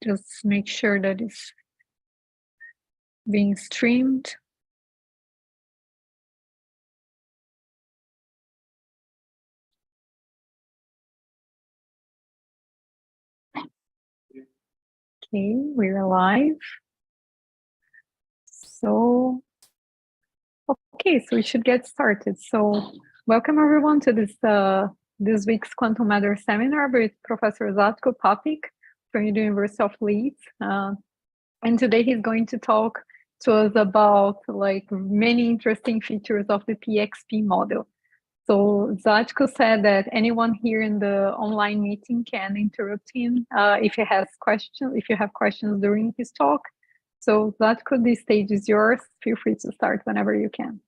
just make sure that it's being streamed. Okay, we're live. So, okay, so we should get started. So, welcome everyone to this week's Quantum Matter seminar with Professor Zlatko Papic from the University of Leeds. And today he's going to talk to us about like many interesting features of the PXP model. So Zlatko said that anyone here in the online meeting can interrupt him if he has questions, if you have questions during his talk. So Zlatko, the stage is yours. Feel free to start whenever you can.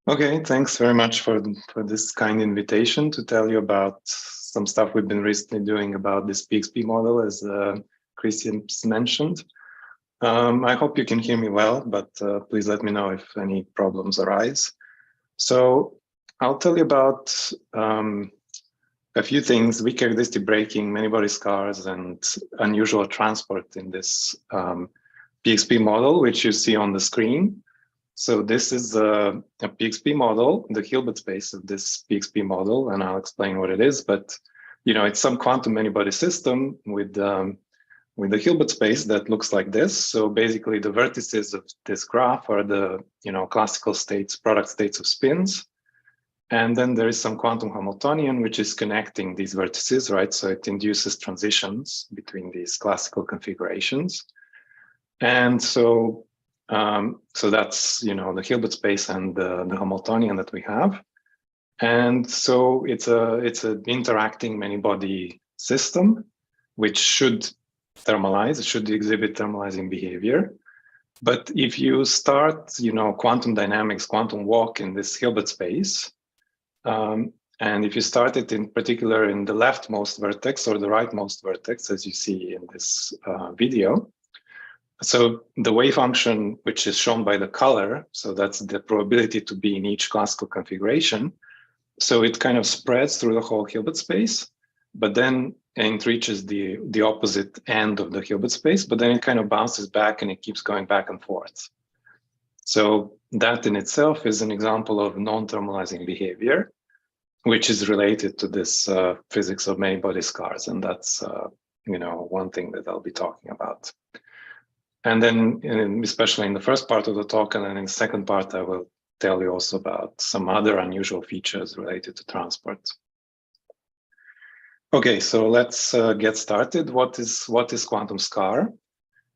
Okay, thanks very much for this kind invitation to tell you about some stuff we've been recently doing about this PXP model, as Christian mentioned. I hope you can hear me well, but please let me know if any problems arise. So I'll tell you about a few things: weak ergodicity braking, many-body scars, and unusual transport in this PXP model, which you see on the screen. So this is a PXP model, the Hilbert space of this PXP model, and I'll explain what it is. But you know, it's some quantum many-body system with the Hilbert space that looks like this. So basically, the vertices of this graph are the classical states, product states of spins. And then there is some quantum Hamiltonian, which is connecting these vertices, right? So it induces transitions between these classical configurations. And so, so that's, the Hilbert space and the Hamiltonian that we have. And so it's an interacting many-body system, which should thermalize, it should exhibit thermalizing behavior. But if you start, quantum dynamics, quantum walk in this Hilbert space, and if you start it in particular in the leftmost vertex or the rightmost vertex, as you see in this video, so the wave function, which is shown by the color, so that's the probability to be in each classical configuration. So it kind of spreads through the whole Hilbert space, but then it reaches the opposite end of the Hilbert space, but then it kind of bounces back and it keeps going back and forth. So that in itself is an example of non-thermalizing behavior, which is related to this physics of many-body scars. And that's, one thing that I'll be talking about. And then especially in the first part of the talk, and then in the second part, I will tell you also about some other unusual features related to transport. Okay, so let's get started. What is quantum scar?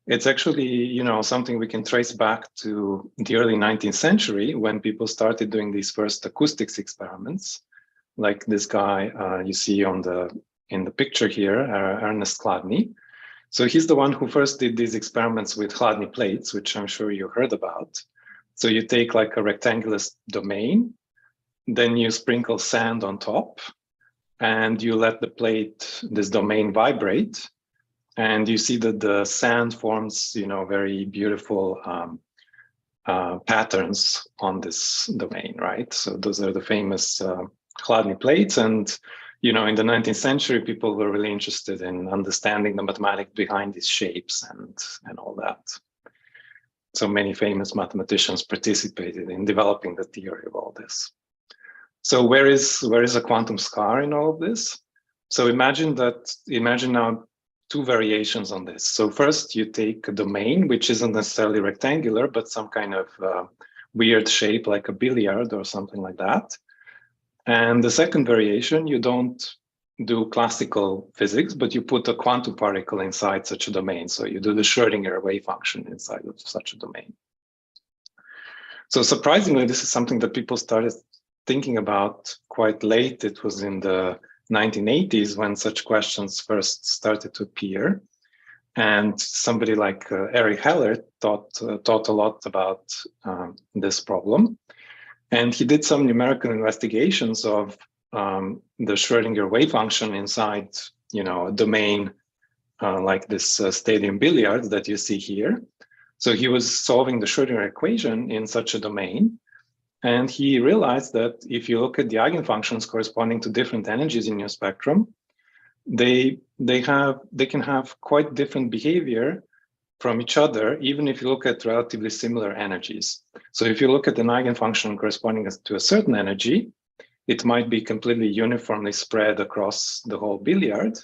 It's actually, something we can trace back to the early 19th century when people started doing these first acoustics experiments, like this guy you see in the picture here, Ernest Chladni. So he's the one who first did these experiments with Chladni plates, which I'm sure you heard about. So you take like a rectangular domain, then you sprinkle sand on top, and you let the plate, this domain, vibrate. And you see that the sand forms, very beautiful patterns on this domain, right? So those are the famous Chladni plates. And, in the 19th century, people were really interested in understanding the mathematics behind these shapes and all that. So many famous mathematicians participated in developing the theory of all this. So where is a quantum scar in all of this? So imagine now two variations on this. So first you take a domain, which isn't necessarily rectangular, but some kind of weird shape like a billiard or something like that. And the second variation, you don't do classical physics, but you put a quantum particle inside such a domain. So you do the Schrodinger wave function inside of such a domain. So surprisingly, this is something that people started thinking about quite late. It was in the 1980s when such questions first started to appear. And somebody like Eric Heller taught a lot about this problem. And he did some numerical investigations of the Schrodinger wave function inside, a domain like this stadium billiard that you see here. So he was solving the Schrodinger equation in such a domain. And he realized that if you look at the eigenfunctions corresponding to different energies in your spectrum, they can have quite different behavior from each other, even if you look at relatively similar energies. So if you look at an eigenfunction corresponding to a certain energy, it might be completely uniformly spread across the whole billiard.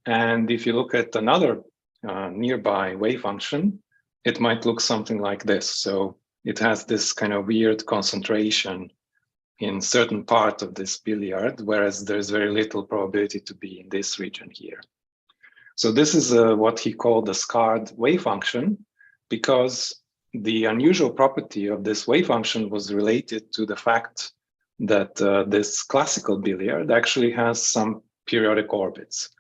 And if you look at another nearby wave function, it might look something like this. So it has this kind of weird concentration in certain part of this billiard, whereas there's very little probability to be in this region here. So this is what he called the scarred wave function, because the unusual property of this wave function was related to the fact that this classical billiard actually has some periodic orbits.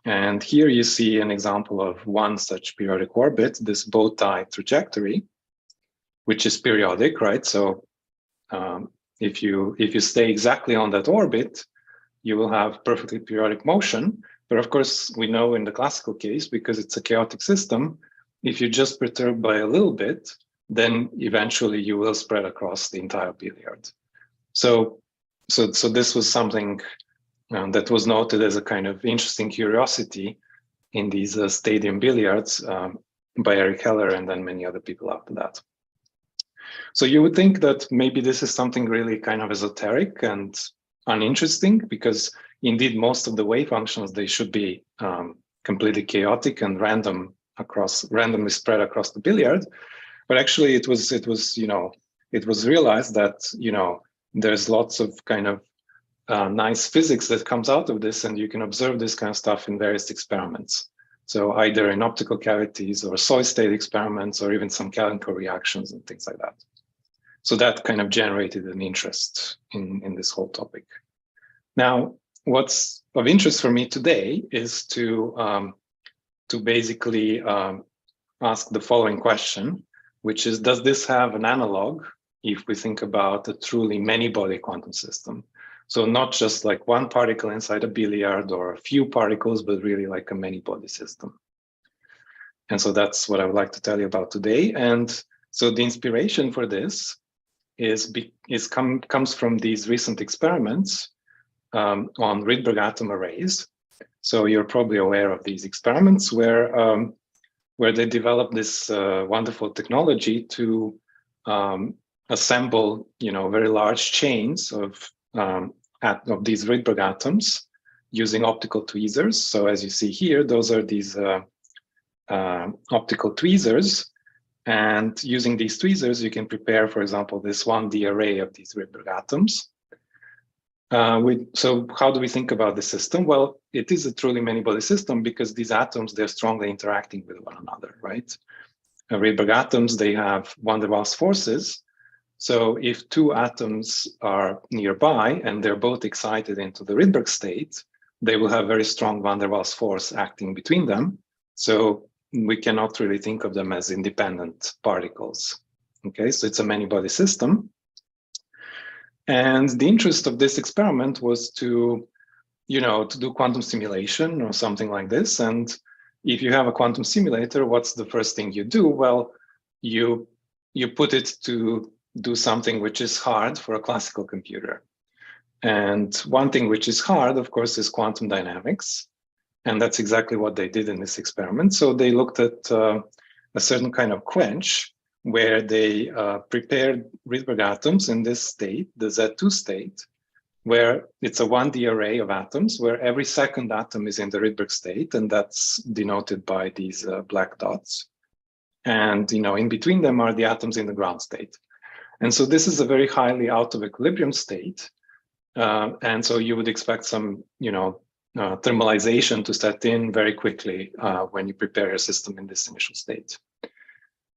And here you see an example of one such periodic orbit, this bow tie trajectory, which is periodic, right? So if you stay exactly on that orbit, you will have perfectly periodic motion. But of course, we know in the classical case, because it's a chaotic system, if you just perturb by a little bit, then eventually you will spread across the entire billiard. So this was something that was noted as a kind of interesting curiosity in these stadium billiards by Eric Heller and then many other people after that. So you would think that maybe this is something really kind of esoteric and uninteresting, because indeed most of the wave functions, they should be completely chaotic and randomly spread across the billiard. But actually it was realized that there's lots of kind of nice physics that comes out of this, and you can observe this kind of stuff in various experiments. So either in optical cavities or solid state experiments, or even some chemical reactions and things like that. So that kind of generated an interest in this whole topic. Now, what's of interest for me today is to basically ask the following question, which is, does this have an analog if we think about a truly many-body quantum system? So not just like one particle inside a billiard or a few particles, but really like a many-body system. And so that's what I would like to tell you about today. And so the inspiration for this comes from these recent experiments on Rydberg atom arrays. So you're probably aware of these experiments where they developed this wonderful technology to assemble, very large chains of these Rydberg atoms using optical tweezers. So as you see here, those are these optical tweezers. And using these tweezers, you can prepare, for example, this 1D array of these Rydberg atoms. So how do we think about the system? Well, it is a truly many-body system because these atoms, they're strongly interacting with one another, right? Rydberg atoms, they have van der Waals forces. So if two atoms are nearby and they're both excited into the Rydberg state, they will have very strong van der Waals force acting between them. So we cannot really think of them as independent particles. Okay, so it's a many-body system. And the interest of this experiment was to do quantum simulation or something like this. And if you have a quantum simulator, what's the first thing you do? Well, you put it to do something which is hard for a classical computer. And one thing which is hard, of course, is quantum dynamics. And that's exactly what they did in this experiment. So they looked at a certain kind of quench where they prepared Rydberg atoms in this state, the Z2 state, where it's a 1D array of atoms, where every second atom is in the Rydberg state, and that's denoted by these black dots. And in between them are the atoms in the ground state. And so this is a very highly out of equilibrium state. And so you would expect some, thermalization to set in very quickly when you prepare your system in this initial state.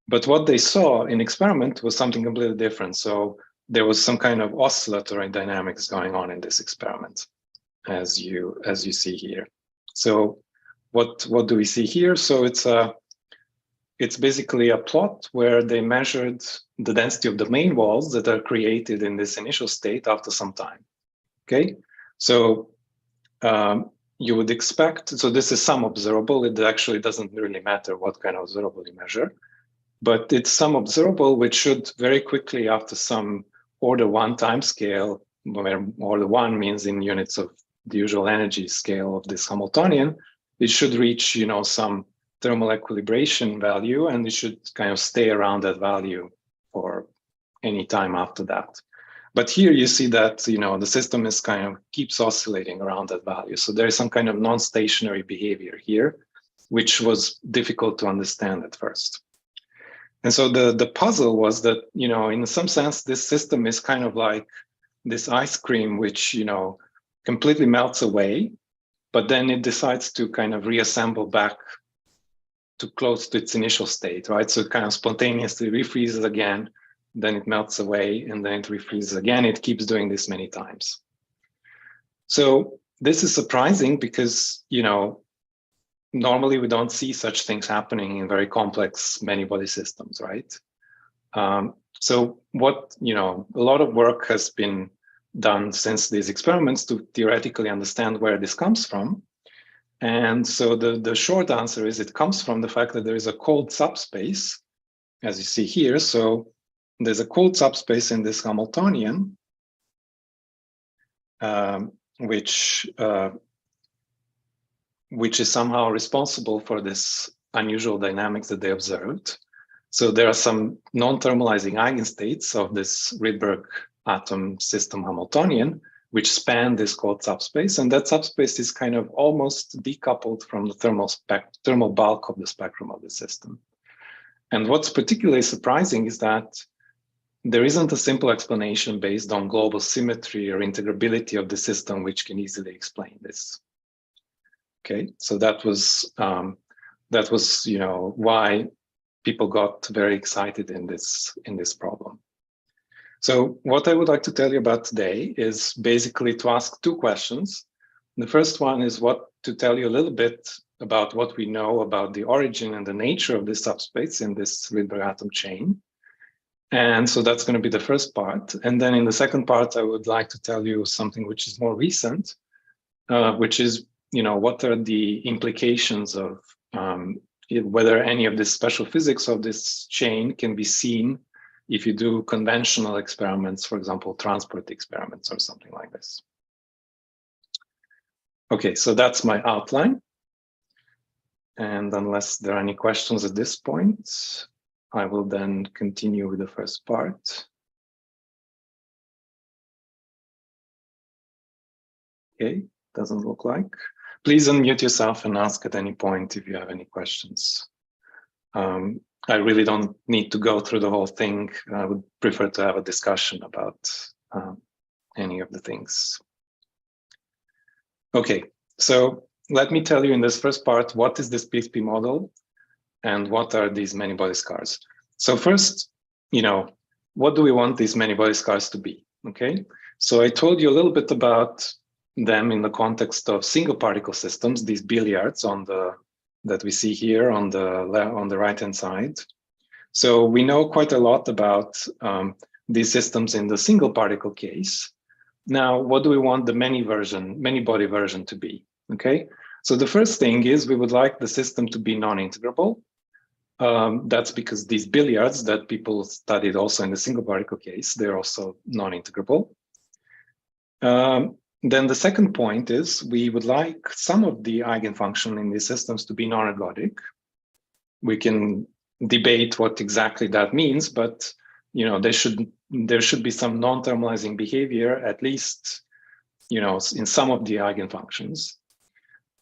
But what they saw in experiment was something completely different. So there was some kind of oscillatory dynamics going on in this experiment, as you see here. So what do we see here? So it's basically a plot where they measured the density of the main walls that are created in this initial state after some time. Okay, so you would expect, so this is some observable. It actually doesn't really matter what kind of observable you measure, but it's some observable which should very quickly, after some order 1 time scale, where order 1 means in units of the usual energy scale of this Hamiltonian, it should reach, some thermal equilibration value, and it should kind of stay around that value for any time after that. But here you see that, the system is kind of keeps oscillating around that value. So there is some kind of non-stationary behavior here, which was difficult to understand at first. And so the puzzle was that, in some sense, this system is kind of like this ice cream, which, completely melts away, but then it decides to kind of reassemble back to close to its initial state, right? So it kind of spontaneously refreezes again, then it melts away, and then it refreezes again. It keeps doing this many times. So this is surprising because, normally we don't see such things happening in very complex many-body systems, right? So what, a lot of work has been done since these experiments to theoretically understand where this comes from. And so the short answer is it comes from the fact that there is a cold subspace, as you see here. So there's a cold subspace in this Hamiltonian, which is somehow responsible for this unusual dynamics that they observed. So there are some non-thermalizing eigenstates of this Rydberg atom system Hamiltonian, which span this cold subspace, and that subspace is kind of almost decoupled from the thermal bulk of the spectrum of the system. And what's particularly surprising is that there isn't a simple explanation based on global symmetry or integrability of the system which can easily explain this. Okay, so that was why people got very excited in this problem. So what I would like to tell you about today is basically to ask two questions. The first one is to tell you a little bit about what we know about the origin and the nature of this subspace in this Rydberg atom chain. And so that's going to be the first part. And then in the second part, I would like to tell you something which is more recent, which is, what are the implications of whether any of this special physics of this chain can be seen if you do conventional experiments, for example, transport experiments or something like this. Okay, so that's my outline. And unless there are any questions at this point, I will then continue with the first part. Okay, doesn't look like. Please unmute yourself and ask at any point if you have any questions. I really don't need to go through the whole thing. I would prefer to have a discussion about any of the things. Okay, so let me tell you in this first part, what is this PXP model and what are these many-body scars? So first, what do we want these many-body scars to be? Okay, so I told you a little bit about them in the context of single particle systems, these billiards that we see here on the right-hand side. So we know quite a lot about these systems in the single particle case. Now, what do we want the many-body version to be? Okay, so the first thing is we would like the system to be non-integrable. That's because these billiards that people studied also in the single particle case, they're also non-integrable. Then the second point is we would like some of the eigenfunction in these systems to be non-ergodic. We can debate what exactly that means, but there should be some non-thermalizing behavior, at least in some of the eigenfunctions.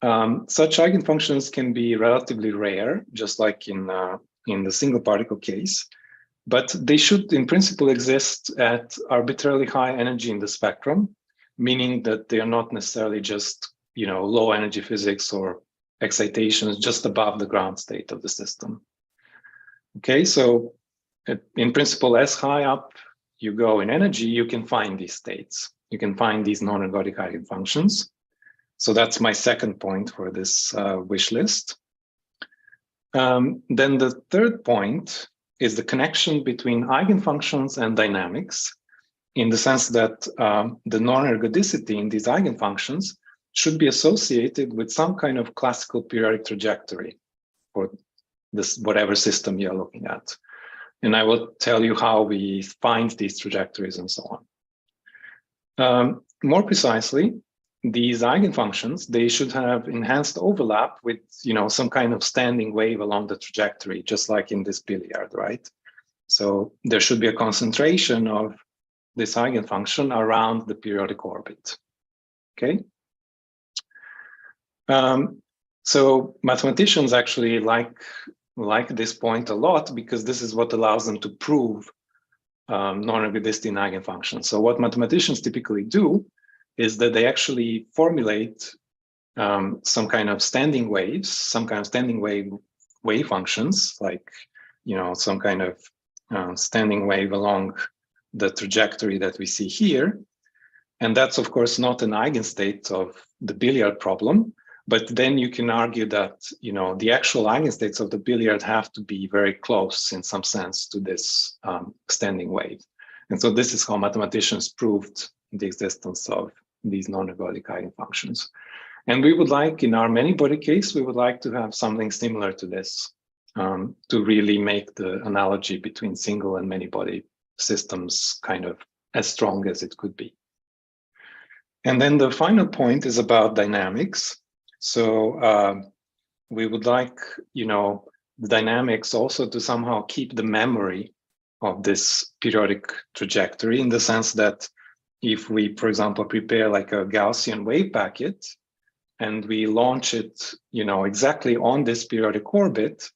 Such eigenfunctions can be relatively rare, just like in the single particle case, but they should in principle exist at arbitrarily high energy in the spectrum, meaning that they are not necessarily just low energy physics or excitations just above the ground state of the system. Okay, so in principle, as high up you go in energy, you can find these states. You can find these non-ergodic eigenfunctions. So that's my second point for this wish list. Then the third point is the connection between eigenfunctions and dynamics, in the sense that the non-ergodicity in these eigenfunctions should be associated with some kind of classical periodic trajectory for this whatever system you're looking at. And I will tell you how we find these trajectories and so on. More precisely, these eigenfunctions, they should have enhanced overlap with, some kind of standing wave along the trajectory, just like in this billiard, right? So there should be a concentration of this eigenfunction around the periodic orbit, okay? So mathematicians actually like this point a lot because this is what allows them to prove non-ergodicity in eigenfunctions. So what mathematicians typically do is that they actually formulate some kind of standing waves, some kind of standing wave functions, like some kind of standing wave along the trajectory that we see here. And that's of course not an eigenstate of the billiard problem, but then you can argue that the actual eigenstates of the billiard have to be very close in some sense to this standing wave. And so this is how mathematicians proved the existence of these non-ergodic eigenfunctions. And we would like, in our many-body case, we would like to have something similar to this to really make the analogy between single and many-body systems kind of as strong as it could be. And then the final point is about dynamics. So we would like, the dynamics also to somehow keep the memory of this periodic trajectory, in the sense that if we, for example, prepare like a Gaussian wave packet and we launch it, exactly on this periodic orbit,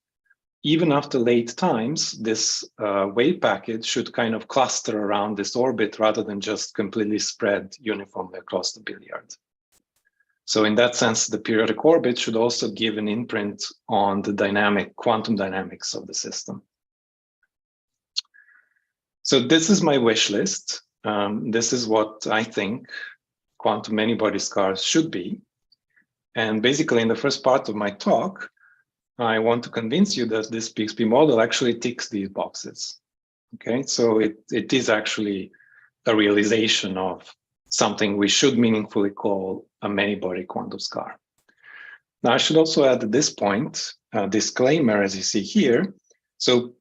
even after late times, this wave packet should kind of cluster around this orbit rather than just completely spread uniformly across the billiard. So in that sense, the periodic orbit should also give an imprint on the quantum dynamics of the system. So this is my wish list. This is what I think quantum many-body scars should be. And basically in the first part of my talk, I want to convince you that this PXP model actually ticks these boxes. Okay, so it is actually a realization of something we should meaningfully call a many-body quantum scar. Now, I should also add at this point a disclaimer, as you see here. So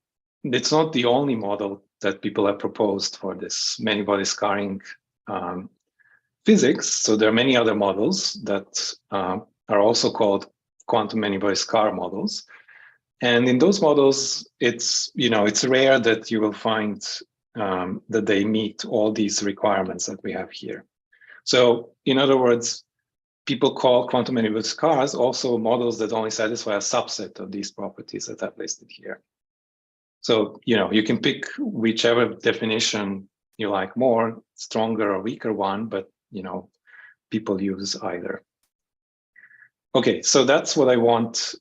it's not the only model that people have proposed for this many-body scarring physics. So there are many other models that are also called quantum many-body scar models. And in those models, it's rare that you will find that they meet all these requirements that we have here. So in other words, people call quantum many-body scars also models that only satisfy a subset of these properties that I've listed here. So, you can pick whichever definition you like more, stronger or weaker one, but, people use either. Okay, so that's what I want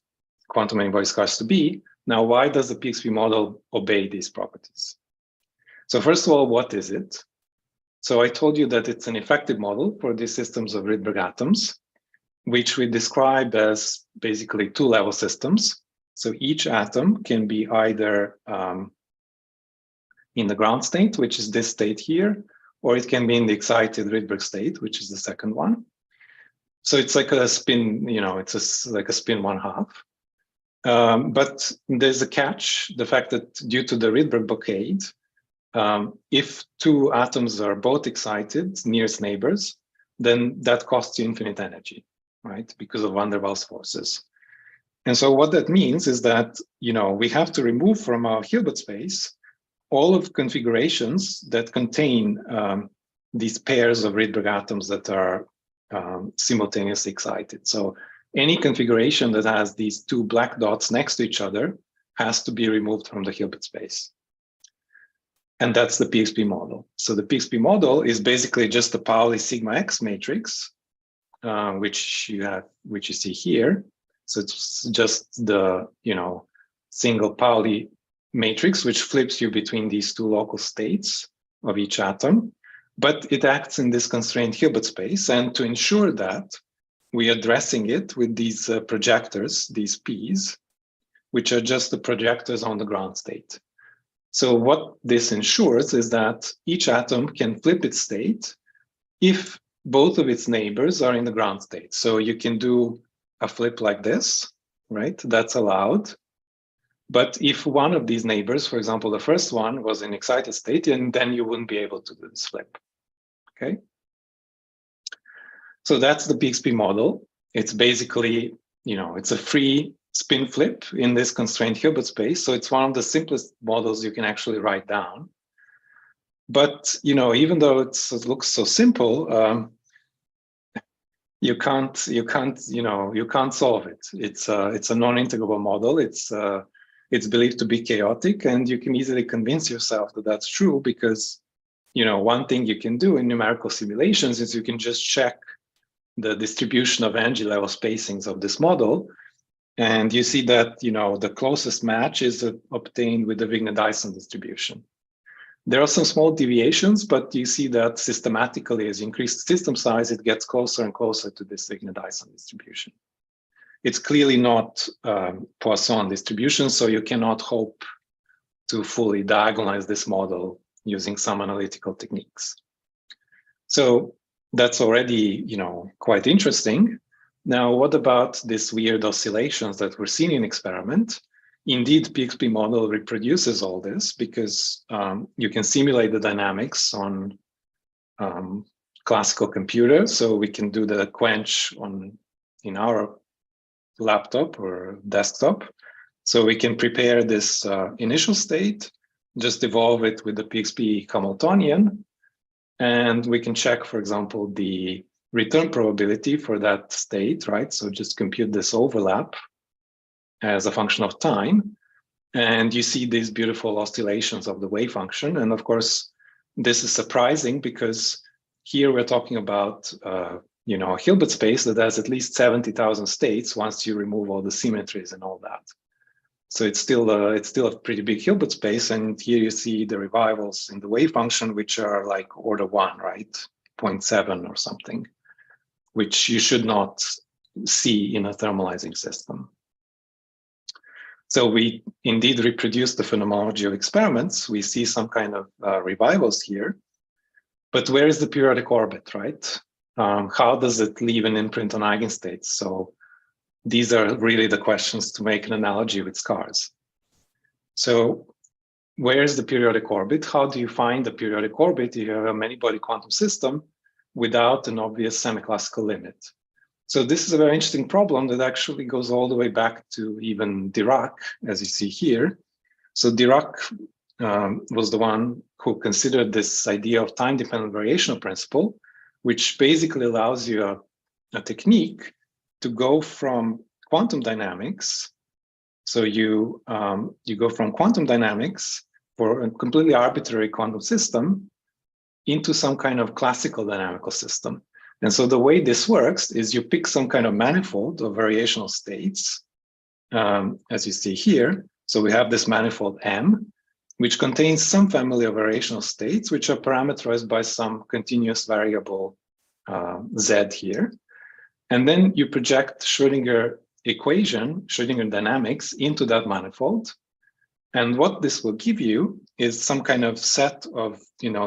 quantum many-body scars to be. Now, why does the PXP model obey these properties? So first of all, what is it? So I told you that it's an effective model for these systems of Rydberg atoms, which we describe as basically two-level systems. So each atom can be either in the ground state, which is this state here, or it can be in the excited Rydberg state, which is the second one. So it's like a spin, it's like a spin 1/2. But there's a catch, the fact that due to the Rydberg blockade, if two atoms are both excited, nearest neighbors, then that costs you infinite energy, right? Because of van der Waals forces. And so what that means is that, we have to remove from our Hilbert space all of configurations that contain these pairs of Rydberg atoms that are simultaneously excited. So any configuration that has these two black dots next to each other has to be removed from the Hilbert space. And that's the PXP model. So the PXP model is basically just the Pauli sigma X matrix, which you see here. So it's just the single Pauli matrix, which flips you between these two local states of each atom, but it acts in this constrained Hilbert space. And to ensure that, we are addressing it with these projectors, these P's, which are just the projectors on the ground state. So what this ensures is that each atom can flip its state if both of its neighbors are in the ground state. So you can do a flip like this, right? That's allowed. But if one of these neighbors, for example, the first one was in excited state, and then you wouldn't be able to do this flip, okay? So that's the PXP model. It's basically, it's a free spin flip in this constrained Hilbert space. So it's one of the simplest models you can actually write down. But, even though it looks so simple, you can't solve it. It's a non-integrable model. It's believed to be chaotic, and you can easily convince yourself that that's true because, one thing you can do in numerical simulations is you can just check the distribution of energy level spacings of this model. And you see that, the closest match is obtained with the Wigner-Dyson distribution. There are some small deviations, but you see that systematically, as you increase the system size, it gets closer and closer to this Wigner-Dyson distribution. It's clearly not Poisson distribution, so you cannot hope to fully diagonalize this model using some analytical techniques. So that's already, quite interesting. Now, what about these weird oscillations that we're seeing in experiment? Indeed, PXP model reproduces all this because you can simulate the dynamics on classical computers. So we can do the quench in our laptop or desktop. So we can prepare this initial state, just evolve it with the PXP Hamiltonian, and we can check, for example, the return probability for that state, right? So just compute this overlap as a function of time. And you see these beautiful oscillations of the wave function. And of course, this is surprising because here we're talking about, a Hilbert space that has at least 70,000 states once you remove all the symmetries and all that. So it's still a pretty big Hilbert space. And here you see the revivals in the wave function, which are like order 1, right? 0.7 or something, which you should not see in a thermalizing system. So we indeed reproduce the phenomenology of experiments. We see some kind of revivals here. But where is the periodic orbit, right? How does it leave an imprint on eigenstates? So these are really the questions to make an analogy with scars. So where is the periodic orbit? How do you find the periodic orbit if you have a many-body quantum system without an obvious semi-classical limit? So this is a very interesting problem that actually goes all the way back to even Dirac, as you see here. So Dirac was the one who considered this idea of time-dependent variational principle, which basically allows you a technique to go from quantum dynamics. So you go from quantum dynamics for a completely arbitrary quantum system into some kind of classical dynamical system. And so the way this works is you pick some kind of manifold of variational states, as you see here. So we have this manifold M, which contains some family of variational states, which are parameterized by some continuous variable Z here. And then you project Schrodinger equation, Schrodinger dynamics into that manifold. And what this will give you is some kind of set of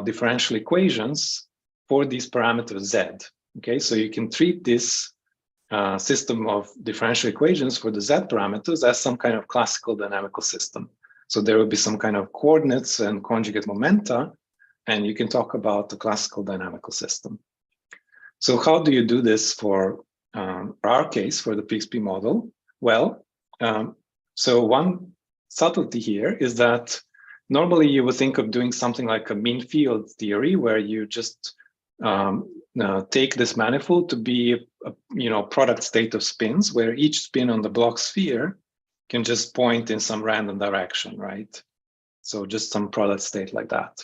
differential equations for these parameters Z. Okay, so you can treat this system of differential equations for the Z parameters as some kind of classical dynamical system. So there will be some kind of coordinates and conjugate momenta, and you can talk about the classical dynamical system. So how do you do this for our case, for the PXP model? Well, so one subtlety here is that normally you would think of doing something like a mean field theory, where you just take this manifold to be a product state of spins, where each spin on the Bloch sphere can just point in some random direction, right? So just some product state like that.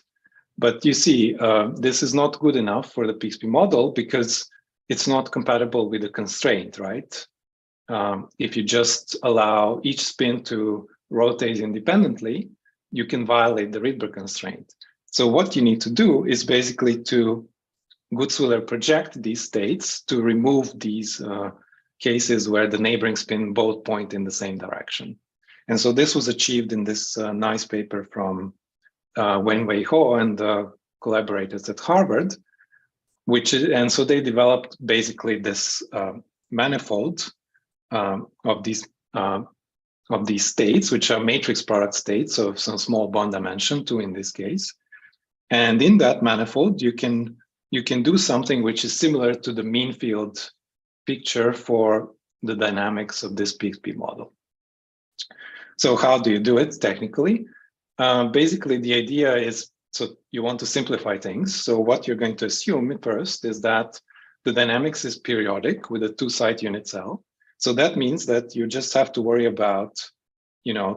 But you see, this is not good enough for the PXP model because it's not compatible with the constraint, right? If you just allow each spin to rotate independently, you can violate the Rydberg constraint. So what you need to do is basically to Gutzwiller project these states to remove these cases where the neighboring spin both point in the same direction. And so this was achieved in this nice paper from Wenwei Ho and collaborators at Harvard, and so they developed basically this manifold of these states, which are matrix product states of some small bond dimension, 2 in this case. And in that manifold, you can you can do something which is similar to the mean field picture for the dynamics of this PXP model. So how do you do it technically? Basically, the idea is, so you want to simplify things. So what you're going to assume first is that the dynamics is periodic with a two-side unit cell. So that means that you just have to worry about,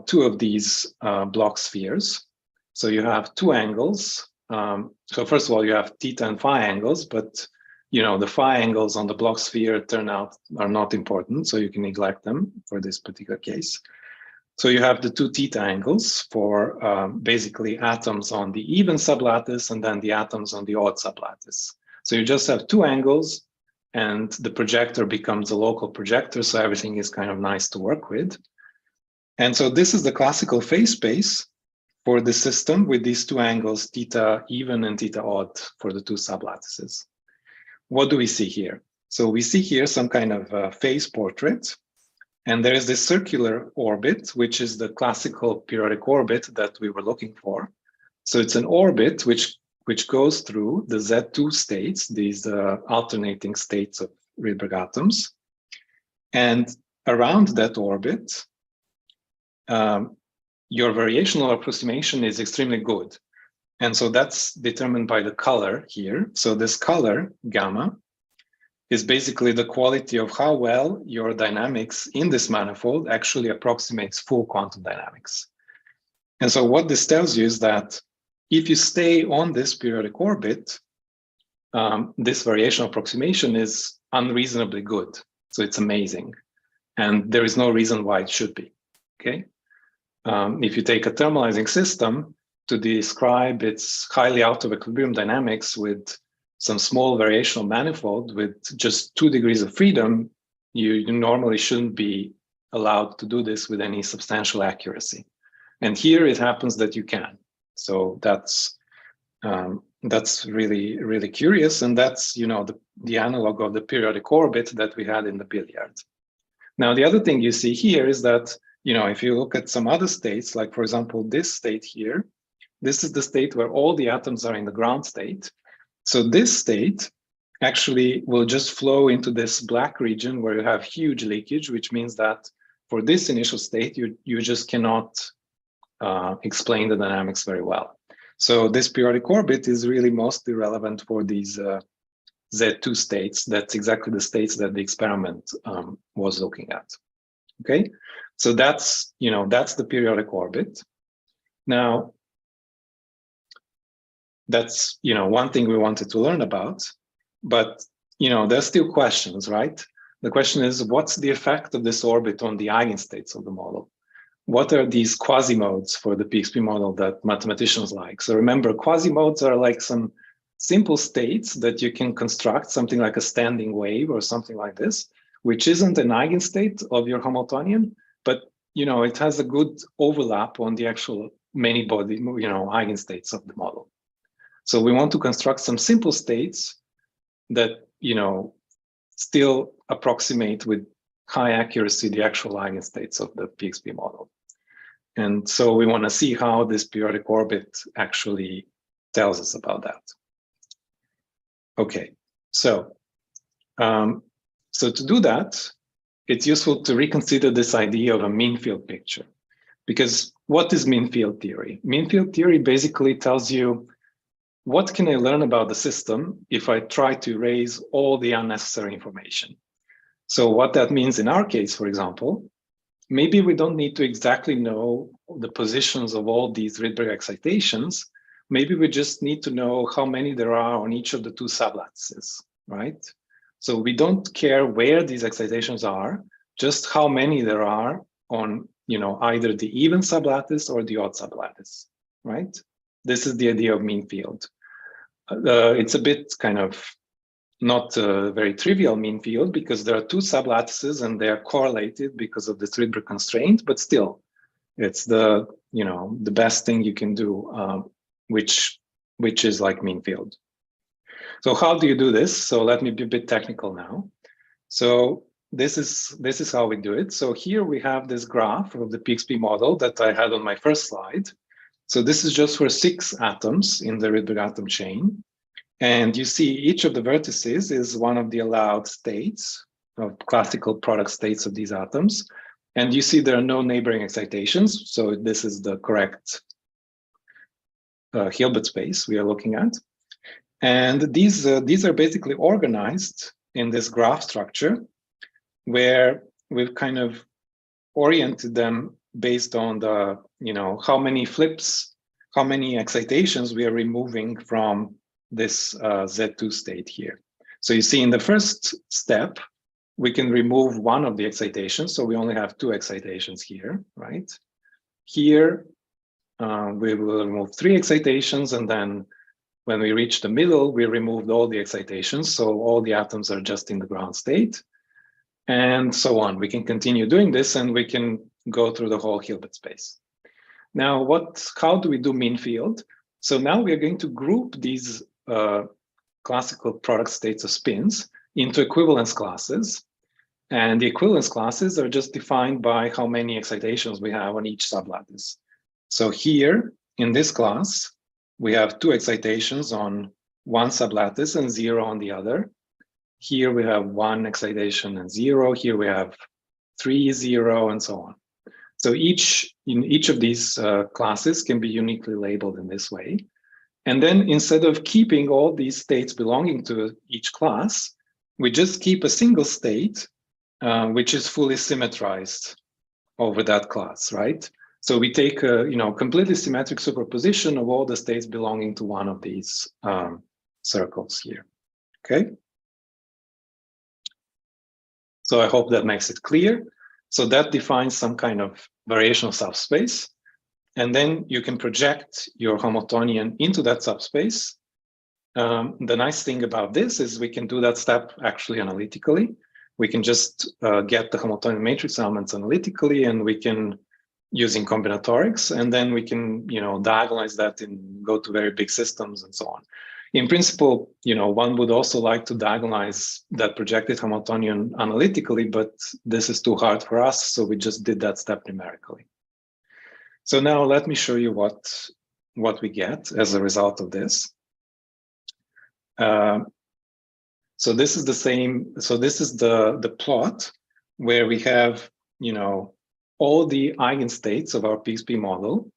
two of these block spheres. So you have two angles. So first of all, you have theta and phi angles, but the phi angles on the block sphere turn out are not important, so you can neglect them for this particular case. So you have the two theta angles for basically atoms on the even sublattice and then the atoms on the odd sublattice. So you just have two angles and the projector becomes a local projector, so everything is kind of nice to work with. And so this is the classical phase space for the system with these two angles, theta even and theta odd for the two sublattices. What do we see here? So we see here some kind of phase portrait. And there is this circular orbit, which is the classical periodic orbit that we were looking for. So it's an orbit which goes through the Z2 states, these alternating states of Rydberg atoms. And around that orbit, your variational approximation is extremely good. And so that's determined by the color here. So this color, gamma, is basically the quality of how well your dynamics in this manifold actually approximates full quantum dynamics. And so what this tells you is that if you stay on this periodic orbit, this variational approximation is unreasonably good. So it's amazing. And there is no reason why it should be, okay? If you take a thermalizing system to describe its highly out of equilibrium dynamics with some small variational manifold with just 2 degrees of freedom, you normally shouldn't be allowed to do this with any substantial accuracy. And here it happens that you can. So that's really, really curious. And that's, the analog of the periodic orbit that we had in the billiard. Now, the other thing you see here is that, if you look at some other states, like for example, this state here, this is the state where all the atoms are in the ground state. So this state actually will just flow into this black region where you have huge leakage, which means that for this initial state, you just cannot explain the dynamics very well. So this periodic orbit is really mostly relevant for these Z2 states. That's exactly the states that the experiment was looking at. Okay, so that's the periodic orbit. Now, that's one thing we wanted to learn about, but there's still questions, right? The question is, what's the effect of this orbit on the eigenstates of the model? What are these quasimodes for the PXP model that mathematicians like? So remember, quasimodes are like some simple states that you can construct, something like a standing wave or something like this, which isn't an eigenstate of your Hamiltonian, but it has a good overlap on the actual many-body eigenstates of the model. So we want to construct some simple states that, still approximate with high accuracy the actual eigenstates of the PXP model. And so we want to see how this periodic orbit actually tells us about that. Okay, so to do that, it's useful to reconsider this idea of a mean field picture. Because what is mean field theory? Mean field theory basically tells you, what can I learn about the system if I try to erase all the unnecessary information? So what that means in our case, for example, maybe we don't need to exactly know the positions of all these Rydberg excitations. Maybe we just need to know how many there are on each of the two sublattices, right? So we don't care where these excitations are, just how many there are on either the even sublattice or the odd sublattice, right? This is the idea of mean field. It's a bit kind of not a very trivial mean field because there are two sublattices and they are correlated because of this Rydberg constraint, but still, it's the best thing you can do, which is like mean field. So how do you do this? So let me be a bit technical now. So this is how we do it. So here we have this graph of the PXP model that I had on my first slide. So this is just for 6 atoms in the Rydberg atom chain. And you see each of the vertices is one of the allowed states of classical product states of these atoms. And you see there are no neighboring excitations. So this is the correct Hilbert space we are looking at. And these are basically organized in this graph structure where we've kind of oriented them based on the, how many flips, how many excitations we are removing from this Z2 state here. So you see in the first step, we can remove one of the excitations. So we only have 2 excitations here, right? Here, we will remove 3 excitations. And then when we reach the middle, we removed all the excitations. So all the atoms are just in the ground state. And so on. We can continue doing this and we can go through the whole Hilbert space. Now, how do we do mean field? So now we are going to group these classical product states of spins into equivalence classes. And the equivalence classes are just defined by how many excitations we have on each sublattice. So here in this class, we have 2 excitations on one sublattice and 0 on the other. Here we have 1 excitation and 0. Here we have 3, 0, and so on. So in each of these classes can be uniquely labeled in this way. And then instead of keeping all these states belonging to each class, we just keep a single state, which is fully symmetrized over that class, right? So we take a completely symmetric superposition of all the states belonging to one of these circles here, okay? So I hope that makes it clear. So that defines some kind of variational subspace. And then you can project your Hamiltonian into that subspace. The nice thing about this is we can do that step actually analytically. We can just get the Hamiltonian matrix elements analytically, and we can, using combinatorics, and then we can, diagonalize that and go to very big systems and so on. In principle, one would also like to diagonalize that projected Hamiltonian analytically, but this is too hard for us, so we just did that step numerically. So now let me show you what we get as a result of this. So this is the same. So this is the plot where we have, all the eigenstates of our PXP model.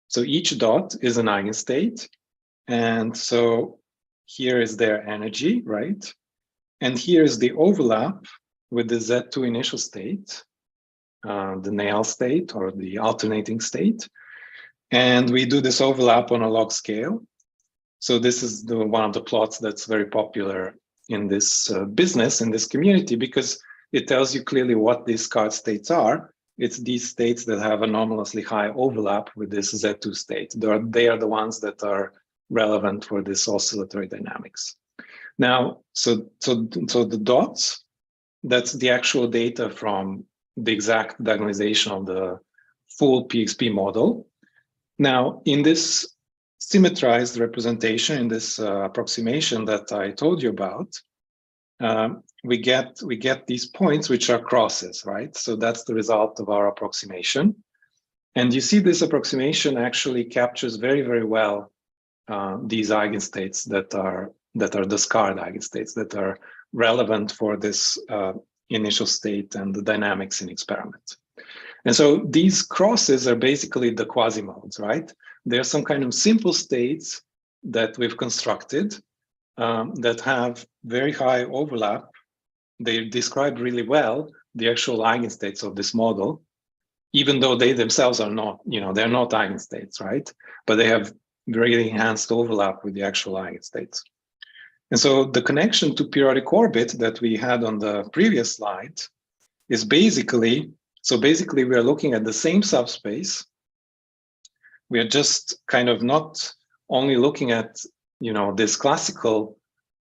So each dot is an eigenstate. And so here is their energy, right? And here is the overlap with the Z2 initial state, the null state or the alternating state. And we do this overlap on a log scale. So this is one of the plots that's very popular in this business, in this community, because it tells you clearly what these scarred states are. It's these states that have anomalously high overlap with this Z2 state. They are the ones that are relevant for this oscillatory dynamics. Now, so the dots, that's the actual data from the exact diagonalization of the full PXP model. Now, in this symmetrized representation, in this approximation that I told you about, we get these points which are crosses, right? So that's the result of our approximation. And you see this approximation actually captures very, very well these eigenstates that are the scarred eigenstates that are relevant for this initial state and the dynamics in experiment. And so these crosses are basically the quasimodes, right? They're some kind of simple states that we've constructed that have very high overlap. They describe really well the actual eigenstates of this model, even though they themselves are not, they're not eigenstates, right? But they have very enhanced overlap with the actual eigenstates. And so the connection to periodic orbit that we had on the previous slide is basically, we are looking at the same subspace. We are just kind of not only looking at, this classical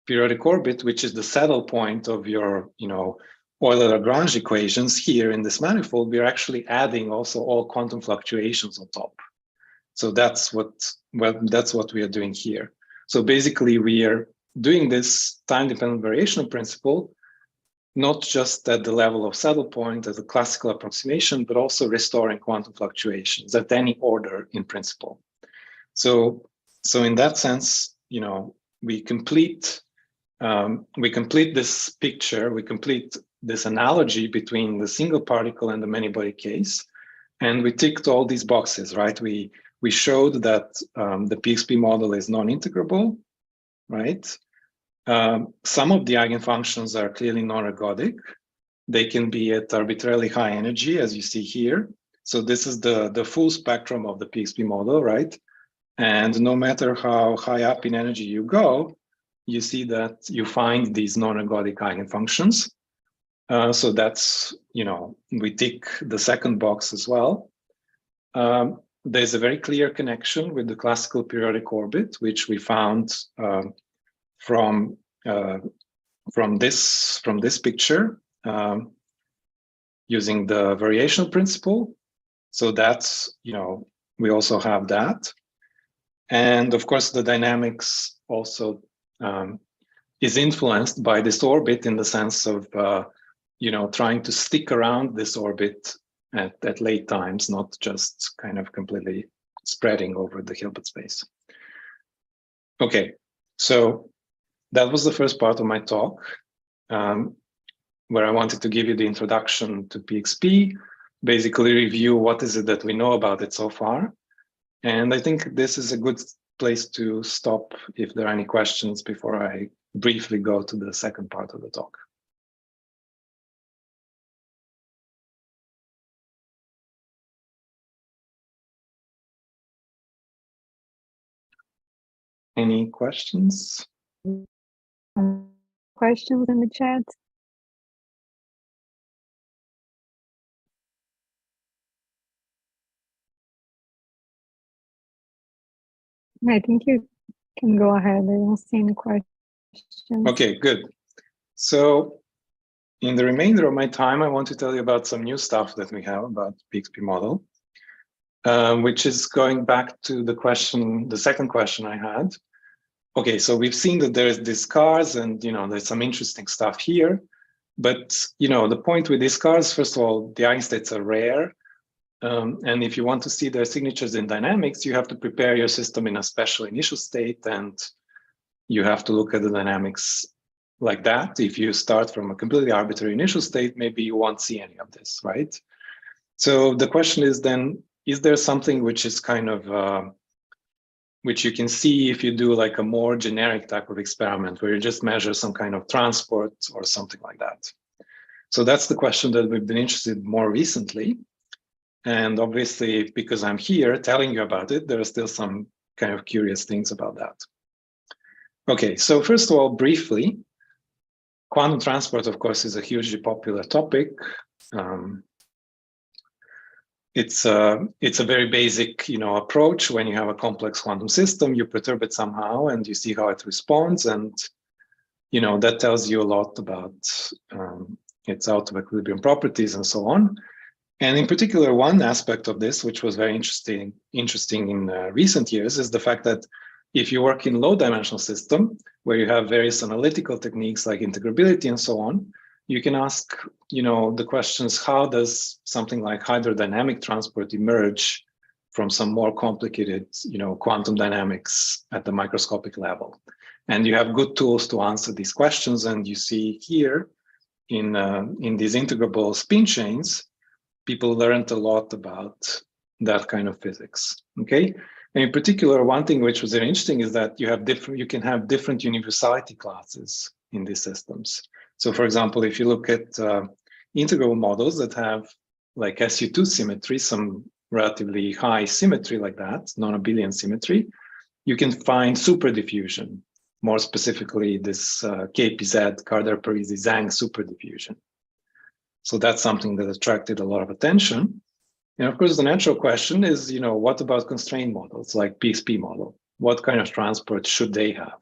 periodic orbit, which is the saddle point of your, Euler-Lagrange equations here in this manifold. We are actually adding also all quantum fluctuations on top. So that's what we are doing here. So basically, we are doing this time-dependent variational principle, not just at the level of saddle point as a classical approximation, but also restoring quantum fluctuations at any order in principle. So in that sense, we complete this picture, we complete this analogy between the single particle and the many body case, and we ticked all these boxes, right? We showed that the PXP model is non-integrable, right? Some of the eigenfunctions are clearly non-ergodic. They can be at arbitrarily high energy, as you see here. So this is the full spectrum of the PXP model, right? And no matter how high up in energy you go, you see that you find these non-ergodic eigenfunctions. So that's, we tick the second box as well. There's a very clear connection with the classical periodic orbit, which we found from this picture using the variational principle. So that's, we also have that. And of course, the dynamics also is influenced by this orbit in the sense of, trying to stick around this orbit at late times, not just kind of completely spreading over the Hilbert space. Okay, so that was the first part of my talk, where I wanted to give you the introduction to PXP, basically review what is it that we know about it so far. And I think this is a good place to stop if there are any questions before I briefly go to the second part of the talk. Any questions? Questions in the chat? I think you can go ahead. I don't see any questions. Okay, good. So in the remainder of my time, I want to tell you about some new stuff that we have about PXP model, which is going back to the second question I had. Okay, so we've seen that there's these cars and, there's some interesting stuff here. But, the point with these cars, first of all, the eigenstates are rare. And if you want to see their signatures in dynamics, you have to prepare your system in a special initial state, and you have to look at the dynamics like that. If you start from a completely arbitrary initial state, maybe you won't see any of this, right? So the question is then, is there something which is kind of, which you can see if you do like a more generic type of experiment where you just measure some kind of transport or something like that? So that's the question that we've been interested in more recently. And obviously, because I'm here telling you about it, there are still some kind of curious things about that. Okay, so first of all, briefly, quantum transport, of course, is a hugely popular topic. It's a very basic, approach. When you have a complex quantum system, you perturb it somehow and you see how it responds. And, that tells you a lot about its out of equilibrium properties and so on. And in particular, one aspect of this, which was very interesting in recent years, is the fact that if you work in low-dimensional system, where you have various analytical techniques like integrability and so on, you can ask, the questions, how does something like hydrodynamic transport emerge from some more complicated, quantum dynamics at the microscopic level? And you have good tools to answer these questions. And you see here in these integrable spin chains, people learned a lot about that kind of physics, okay? And in particular, one thing which was very interesting is that you can have different universality classes in these systems. So for example, if you look at integrable models that have like SU2 symmetry, some relatively high symmetry like that, non-abelian symmetry, you can find superdiffusion, more specifically this KPZ, Kardar-Parisi-Zhang superdiffusion. So that's something that attracted a lot of attention. And of course, the natural question is, what about constrained models like PXP model? What kind of transport should they have?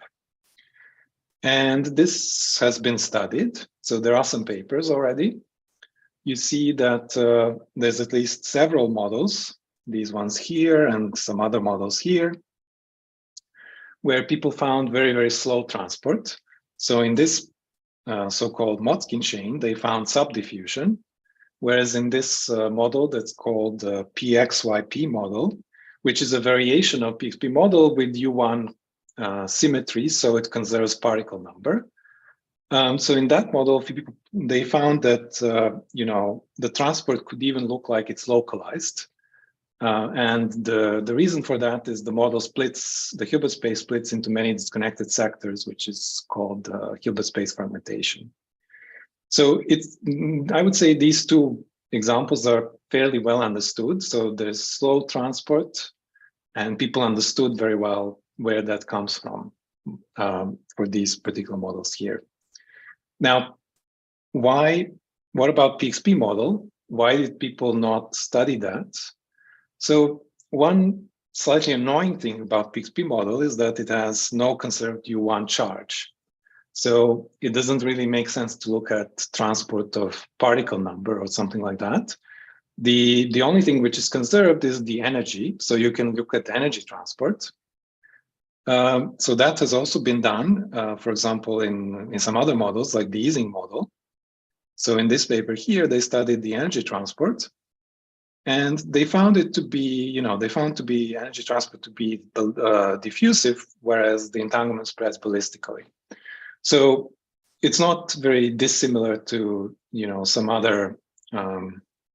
And this has been studied. So there are some papers already. You see that there's at least several models, these ones here and some other models here, where people found very, very slow transport. So in this so-called Motzkin chain, they found subdiffusion, whereas in this model that's called PXYP model, which is a variation of PXP model with U1 symmetry, so it conserves particle number. So in that model, they found that the transport could even look like it's localized. And the reason for that is the model splits, the Hilbert space splits into many disconnected sectors, which is called Hilbert space fragmentation. So I would say these two examples are fairly well understood. So there's slow transport, and people understood very well where that comes from for these particular models here. Now, what about PXP model? Why did people not study that? So one slightly annoying thing about PXP model is that it has no conserved U1 charge. So it doesn't really make sense to look at transport of particle number or something like that. The only thing which is conserved is the energy. So you can look at energy transport. So that has also been done, for example, in some other models like the Ising model. So in this paper here, they studied the energy transport, and they found it to be, energy transport to be diffusive, whereas the entanglement spreads ballistically. So it's not very dissimilar to, some other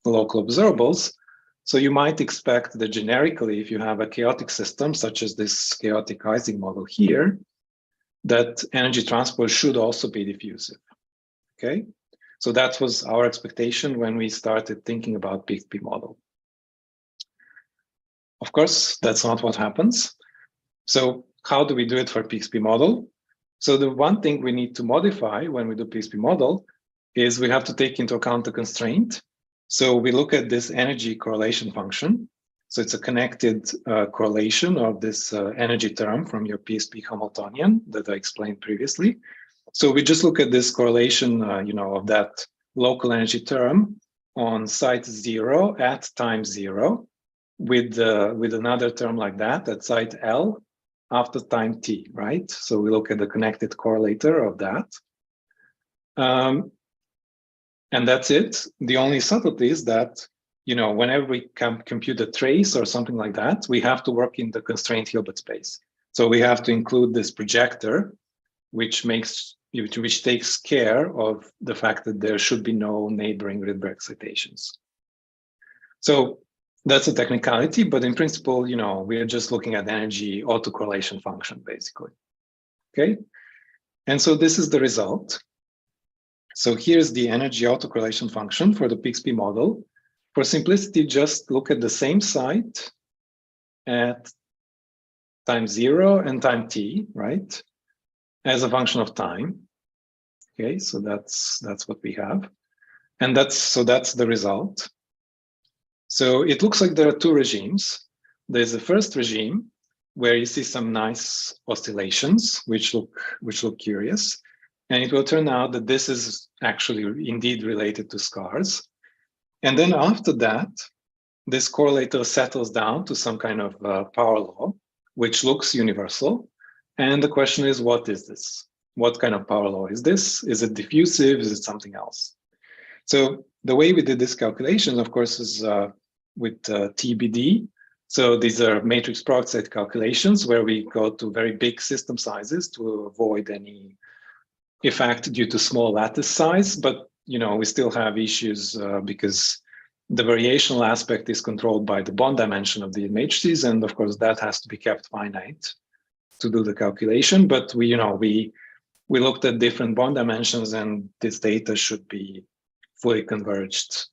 local observables. So you might expect that generically, if you have a chaotic system, such as this chaotic Ising model here, that energy transport should also be diffusive, okay? So that was our expectation when we started thinking about PXP model. Of course, that's not what happens. So how do we do it for PXP model? So the one thing we need to modify when we do PXP model is we have to take into account the constraint. So we look at this energy correlation function. So it's a connected correlation of this energy term from your PXP Hamiltonian that I explained previously. So we just look at this correlation, of that local energy term on site 0 at time 0 with another term like that at site L after time t, right? So we look at the connected correlator of that. And that's it. The only subtlety is that, whenever we can compute a trace or something like that, we have to work in the constrained Hilbert space. So we have to include this projector, which takes care of the fact that there should be no neighboring Rydberg citations. So that's a technicality, but in principle, we are just looking at energy autocorrelation function, basically. Okay, and so this is the result. So here's the energy autocorrelation function for the PXP model. For simplicity, just look at the same site at time 0 and time t, right? As a function of time. Okay, so that's what we have. And that's the result. So it looks like there are two regimes. There's the first regime where you see some nice oscillations, which look curious. And it will turn out that this is actually indeed related to scars. And then after that, this correlator settles down to some kind of power law, which looks universal. And the question is, what is this? What kind of power law is this? Is it diffusive? Is it something else? So the way we did this calculation, of course, is with TBD. So these are matrix product set calculations where we go to very big system sizes to avoid any effect due to small lattice size. But we still have issues because the variational aspect is controlled by the bond dimension of the matrices, and of course that has to be kept finite to do the calculation. But we looked at different bond dimensions, and this data should be fully converged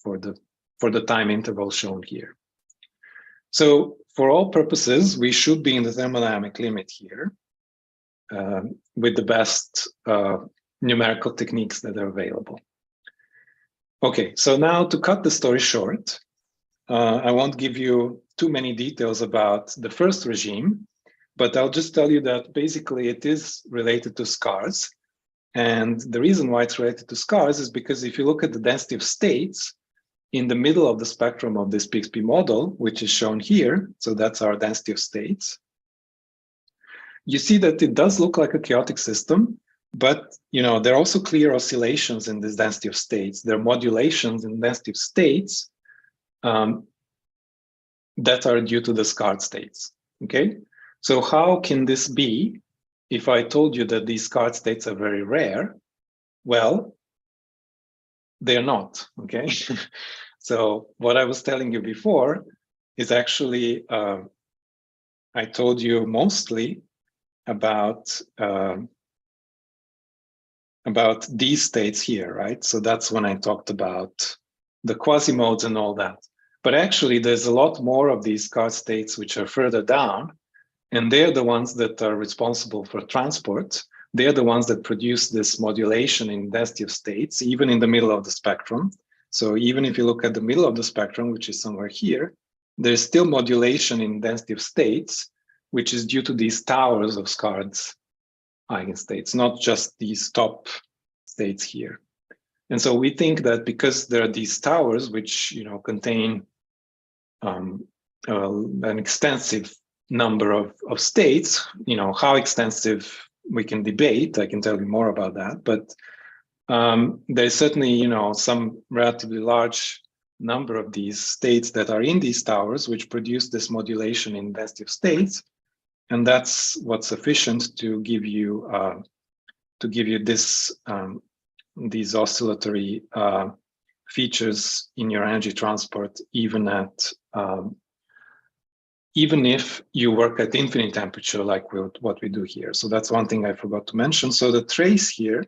for the time interval shown here. So for all purposes, we should be in the thermodynamic limit here with the best numerical techniques that are available. Okay, so now to cut the story short, I won't give you too many details about the first regime, but I'll just tell you that basically it is related to scars. And the reason why it's related to scars is because if you look at the density of states in the middle of the spectrum of this PXP model, which is shown here, so that's our density of states, you see that it does look like a chaotic system, but there are also clear oscillations in this density of states. There are modulations in density of states that are due to the scarred states, okay? So how can this be if I told you that these Card states are very rare? Well, they're not, okay? So what I was telling you before is actually, I told you mostly about these states here, right? So that's when I talked about the quasimodes and all that. But actually, there's a lot more of these Card states which are further down, and they're the ones that are responsible for transport. They're the ones that produce this modulation in density of states, even in the middle of the spectrum. So even if you look at the middle of the spectrum, which is somewhere here, there's still modulation in density of states, which is due to these towers of Scard's eigenstates, not just these top states here. And so we think that because there are these towers, which contain an extensive number of states, how extensive we can debate. I can tell you more about that, but there's certainly some relatively large number of these states that are in these towers, which produce this modulation in density of states, and that's what's sufficient to give you this these oscillatory features in your energy transport, even if you work at infinite temperature, like what we do here. So that's one thing I forgot to mention. So the trace here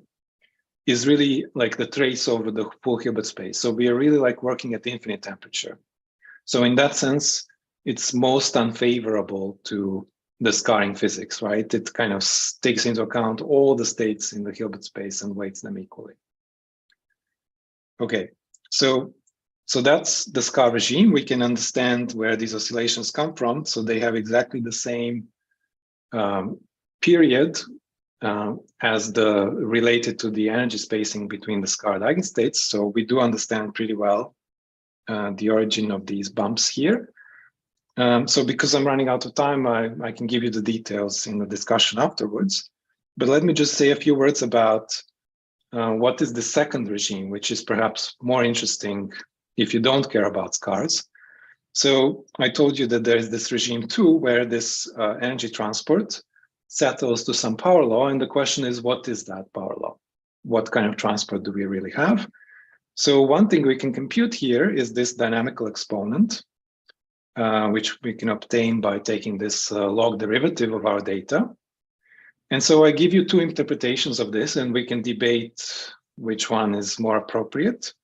is really like the trace over the full Hilbert space. So we are really like working at infinite temperature. So in that sense, it's most unfavorable to the scarring physics, right? It kind of takes into account all the states in the Hilbert space and weights them equally. Okay, so that's the scar regime. We can understand where these oscillations come from. So they have exactly the same period as related to the energy spacing between the scarred eigenstates. So we do understand pretty well the origin of these bumps here. So because I'm running out of time, I can give you the details in the discussion afterwards. But let me just say a few words about what is the second regime, which is perhaps more interesting if you don't care about scars. So I told you that there is this regime 2, where this energy transport settles to some power law. And the question is, what is that power law? What kind of transport do we really have? So one thing we can compute here is this dynamical exponent, which we can obtain by taking this log derivative of our data. And so I give you 2 interpretations of this, and we can debate which one is more appropriate.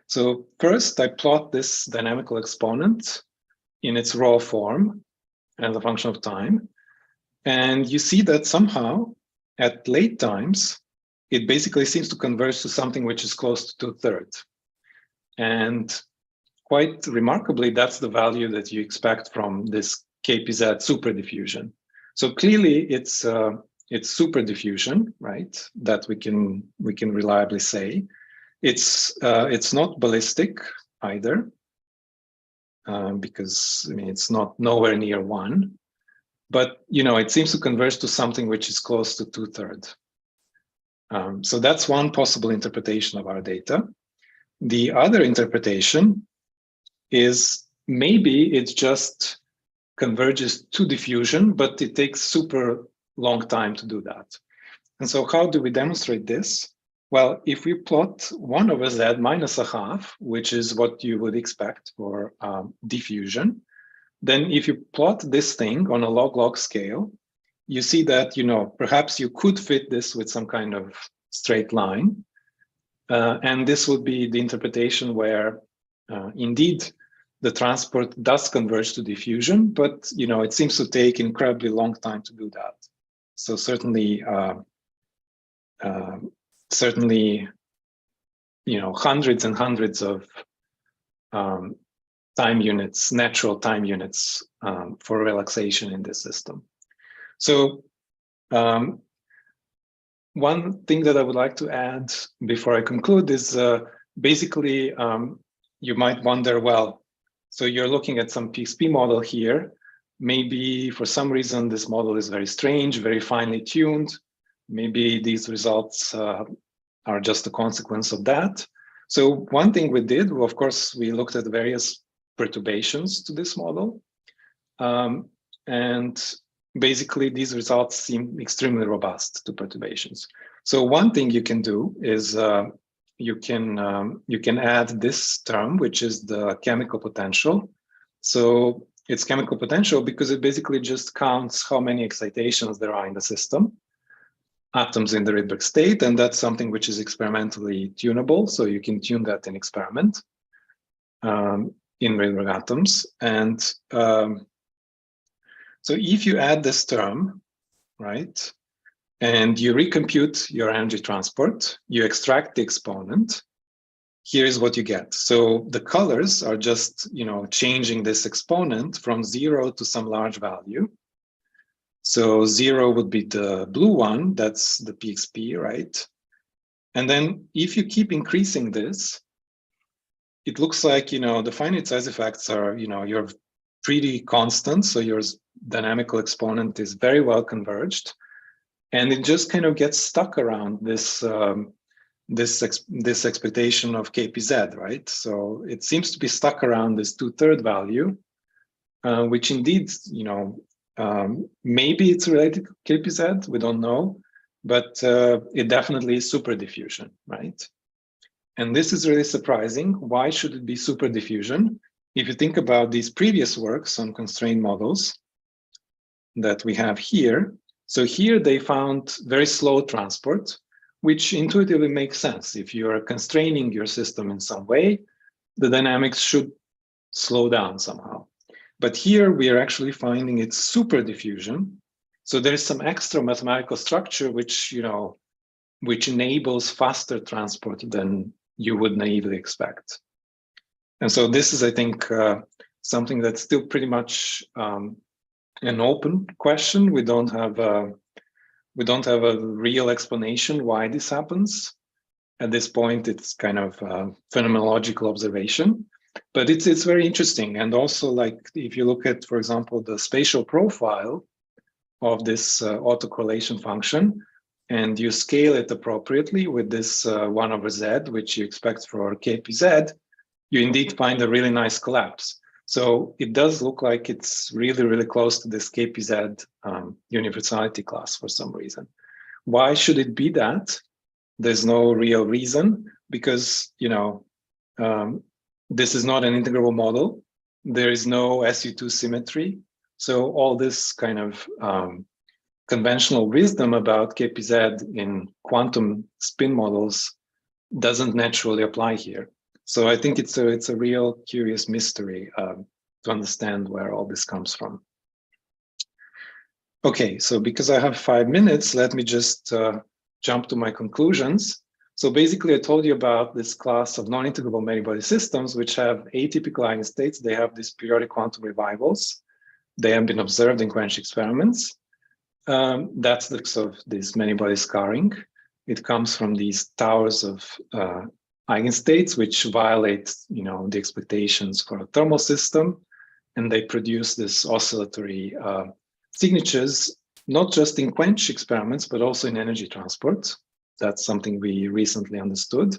So first, I plot this dynamical exponent in its raw form as a function of time. And you see that somehow at late times, it basically seems to converge to something which is close to 2/3. And quite remarkably, that's the value that you expect from this KPZ superdiffusion. So clearly it's superdiffusion, right? That we can reliably say. It's not ballistic either, because it's not nowhere near 1. But it seems to converge to something which is close to 2/3. So that's one possible interpretation of our data. The other interpretation is maybe it just converges to diffusion, but it takes super long time to do that. And so how do we demonstrate this? Well, if we plot 1 over z minus 1/2, which is what you would expect for diffusion, then if you plot this thing on a log-log scale, you see that, perhaps you could fit this with some kind of straight line. And this would be the interpretation where indeed the transport does converge to diffusion, but it seems to take incredibly long time to do that. So certainly, hundreds and hundreds of time units, natural time units for relaxation in this system. So one thing that I would like to add before I conclude is basically you might wonder, well, so you're looking at some PXP model here. Maybe for some reason this model is very strange, very finely tuned. Maybe these results are just a consequence of that. So one thing we did, of course, we looked at various perturbations to this model. And basically, these results seem extremely robust to perturbations. So one thing you can do is you can add this term, which is the chemical potential. So it's chemical potential because it basically just counts how many excitations there are in the system, atoms in the Rydberg state, and that's something which is experimentally tunable. So you can tune that in experiment in Rydberg atoms. And so if you add this term, right, and you recompute your energy transport, you extract the exponent, here is what you get. So the colors are just, changing this exponent from 0 to some large value. So 0 would be the blue one, that's the PXP, right? And then if you keep increasing this, it looks like, the finite size effects are, you're pretty constant. So your dynamical exponent is very well converged. And it just kind of gets stuck around this this expectation of KPZ, right? So it seems to be stuck around this 2/3 value, which indeed, maybe it's related to KPZ, we don't know, but it definitely is superdiffusion, right? And this is really surprising. Why should it be superdiffusion? If you think about these previous works on constrained models that we have here, so here they found very slow transport, which intuitively makes sense. If you are constraining your system in some way, the dynamics should slow down somehow. But here we are actually finding it's super diffusion. So there's some extra mathematical structure which, which enables faster transport than you would naively expect. And so this is, I think, something that's still pretty much an open question. We don't have a real explanation why this happens. At this point, it's kind of a phenomenological observation, but it's very interesting. And also, like, if you look at, for example, the spatial profile of this autocorrelation function, and you scale it appropriately with this 1/z, which you expect for KPZ, you indeed find a really nice collapse. So it does look like it's really, really close to this KPZ universality class for some reason. Why should it be that? There's no real reason, because, this is not an integrable model. There is no SU2 symmetry. So all this kind of conventional wisdom about KPZ in quantum spin models doesn't naturally apply here. So I think it's a real curious mystery to understand where all this comes from. Okay, so because I have 5 minutes, let me just jump to my conclusions. So basically, I told you about this class of non-integrable many-body systems, which have atypical eigenstates. They have these periodic quantum revivals. They have been observed in quench experiments. That's the sort of this many-body scarring. It comes from these towers of eigenstates, which violate, the expectations for a thermal system, and they produce this oscillatory signatures, not just in quench experiments, but also in energy transport. That's something we recently understood.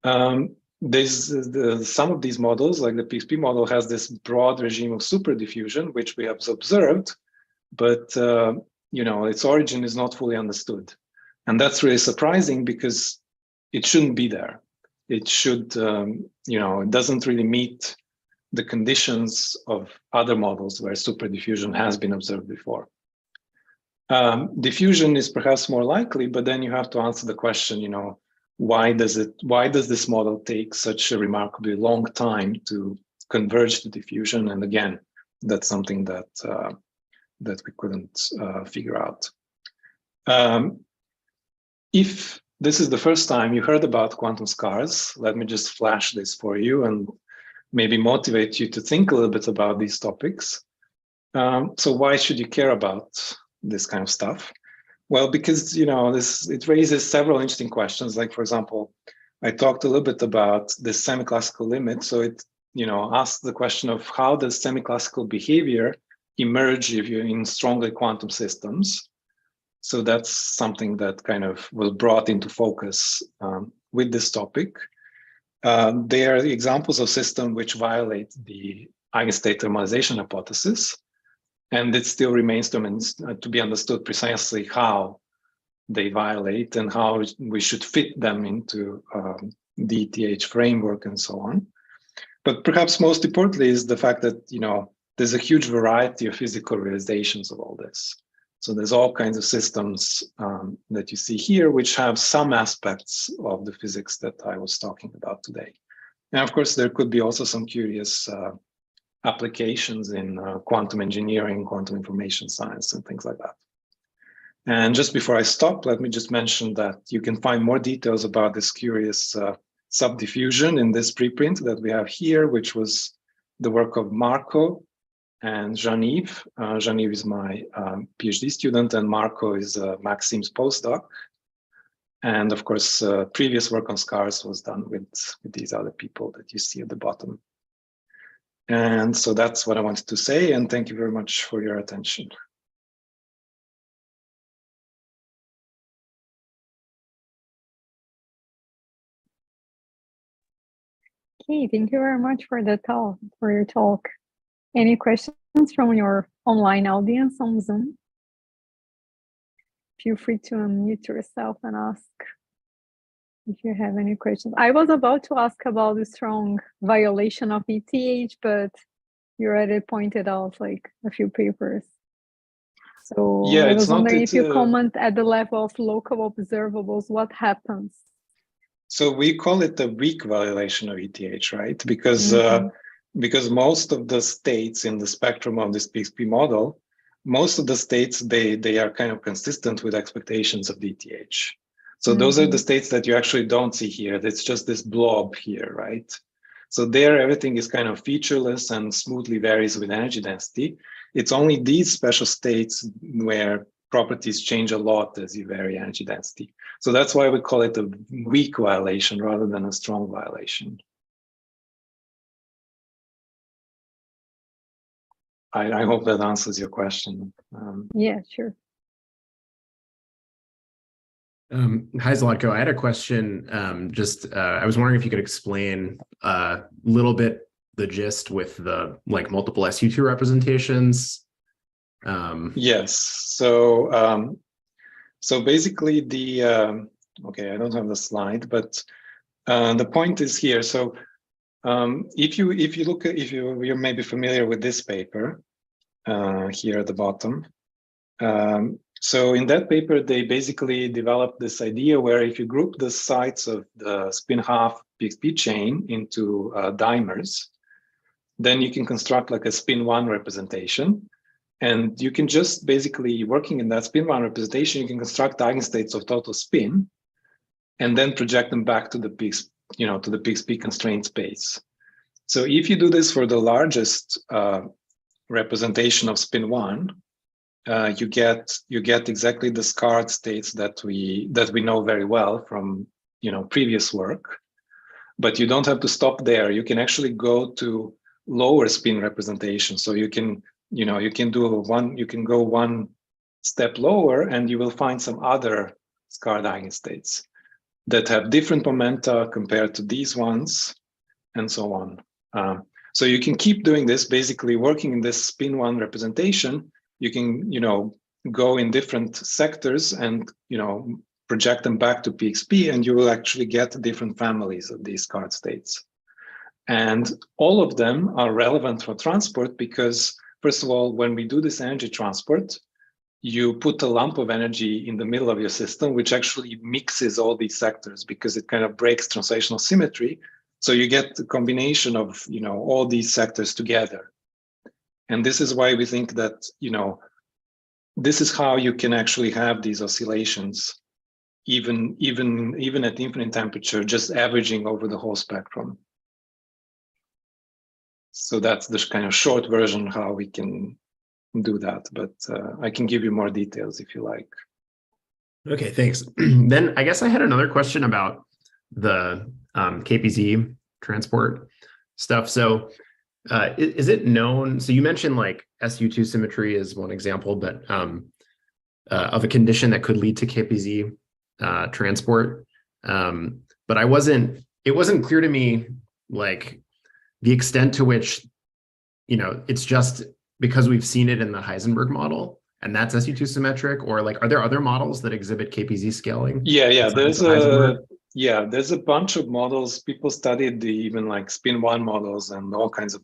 Some of these models, like the PXP model, has this broad regime of superdiffusion, which we have observed, but its origin is not fully understood. And that's really surprising because it shouldn't be there. It should, it doesn't really meet the conditions of other models where superdiffusion has been observed before. Diffusion is perhaps more likely, but then you have to answer the question, why does this model take such a remarkably long time to converge to diffusion? And again, that's something that we couldn't figure out. If this is the first time you heard about quantum scars, let me just flash this for you and maybe motivate you to think a little bit about these topics. So why should you care about this kind of stuff? Well, because it raises several interesting questions. Like, for example, I talked a little bit about the semi-classical limit. So it asks the question of how does semi-classical behavior emerge if you're in strongly quantum systems. So that's something that kind of was brought into focus with this topic. There are examples of systems which violate the eigenstate thermalization hypothesis. And it still remains to be understood precisely how they violate and how we should fit them into the ETH framework and so on. But perhaps most importantly is the fact that, there's a huge variety of physical realizations of all this. So there's all kinds of systems that you see here, which have some aspects of the physics that I was talking about today. And of course, there could be also some curious applications in quantum engineering, quantum information science, and things like that. And just before I stop, let me just mention that you can find more details about this curious subdiffusion in this preprint that we have here, which was the work of Marco and Jean-Yves. Jean-Yves is my PhD student, and Marco is Maxim's postdoc. And of course, previous work on scars was done with these other people that you see at the bottom. And so that's what I wanted to say, and thank you very much for your attention. Okay, thank you very much for your talk. Any questions from your online audience on Zoom? Feel free to unmute yourself and ask if you have any questions. I was about to ask about the strong violation of ETH, but you already pointed out like a few papers. So yeah, I was wondering if you comment at the level of local observables, what happens? So we call it the weak violation of ETH, right? Because because most of the states in the spectrum of this PXP model, most of the states, they are kind of consistent with expectations of ETH. So those are the states that you actually don't see here. It's just this blob here, right? So there, everything is kind of featureless and smoothly varies with energy density. It's only these special states where properties change a lot as you vary energy density. So that's why we call it a weak violation rather than a strong violation. I hope that answers your question. Yeah, sure. Hi, Zlatko. I had a question. I was wondering if you could explain a little bit the gist with the multiple SU2 representations. Yes. So so basically okay, I don't have the slide, but the point is here. So if you're maybe familiar with this paper here at the bottom. So in that paper, they basically developed this idea where if you group the sites of the spin half PXP chain into dimers, then you can construct like a spin 1 representation. And you can just basically, working in that spin 1 representation, you can construct eigenstates of total spin and then project them back to the PXP constraint space. So if you do this for the largest representation of spin 1, you get exactly the scarred states that we know very well from previous work, but you don't have to stop there. You can actually go to lower spin representation. So you can go one step lower, and you will find some other scarred eigenstates that have different momenta compared to these ones, and so on. So you can keep doing this, basically working in this spin 1 representation. You can, go in different sectors and, project them back to PXP, and you will actually get different families of these scarred states. And all of them are relevant for transport because, first of all, when we do this energy transport, you put a lump of energy in the middle of your system, which actually mixes all these sectors because it kind of breaks translational symmetry. So you get the combination of, all these sectors together. And this is why we think that, this is how you can actually have these oscillations, even at infinite temperature, just averaging over the whole spectrum. So that's the kind of short version how we can do that, but I can give you more details if you like. Okay, thanks. Then I guess I had another question about the KPZ transport stuff. So is it known, so you mentioned like SU2 symmetry is one example, but of a condition that could lead to KPZ transport. But it wasn't clear to me like the extent to which it's just because we've seen it in the Heisenberg model and that's SU2 symmetric, or like, are there other models that exhibit KPZ scaling? Yeah. Heisenberg? There's a bunch of models. People studied even like spin one models and all kinds of,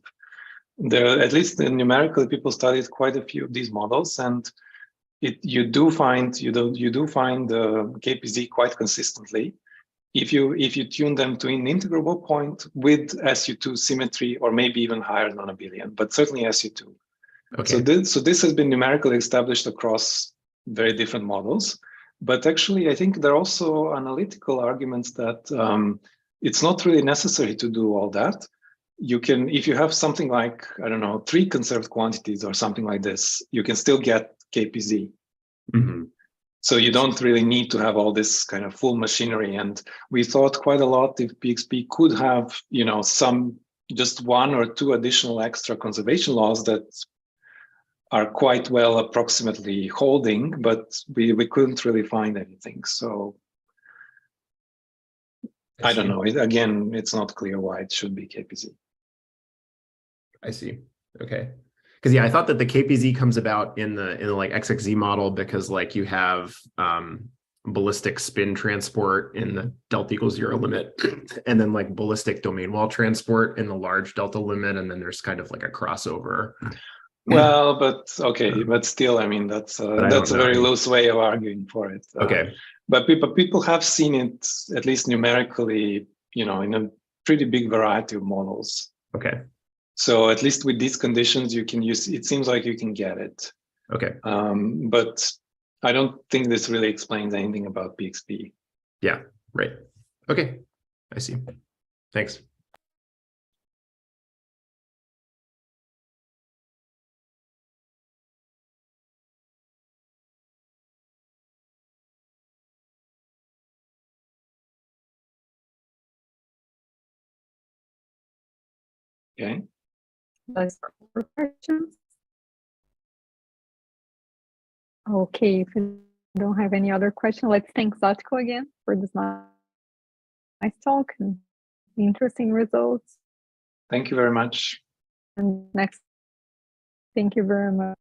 at least numerically, people studied quite a few of these models, and you do find the KPZ quite consistently if you tune them to an integrable point with SU2 symmetry, or maybe even higher than 1 billion, but certainly SU2. Okay. So this has been numerically established across very different models. But actually, I think there are also analytical arguments that it's not really necessary to do all that. You can, if you have something like, I don't know, 3 conserved quantities or something like this, you can still get KPZ. Mm-hmm. So you don't really need to have all this kind of full machinery. And we thought quite a lot if PXP could have, some, just 1 or 2 additional extra conservation laws that are quite well approximately holding, but we couldn't really find anything. So I don't know. Again, it's not clear why it should be KPZ. I see. Okay. Because I thought that the KPZ comes about in the like XXZ model because like you have ballistic spin transport in the delta equals 0 limit, and then like ballistic domain wall transport in the large delta limit, and then there's kind of like a crossover. Well, but okay, but still, I mean, that's a very loose way of arguing for it. Okay. But people have seen it, at least numerically, in a pretty big variety of models. Okay. So at least with these conditions, you can use, it seems like you can get it. Okay. But I don't think this really explains anything about PXP. Yeah, right. Okay, I see. Thanks. Okay. Let's go for questions. Okay, if you don't have any other question, let's thank Zlatko again for this nice talk and interesting results. Thank you very much. And next, thank you very much.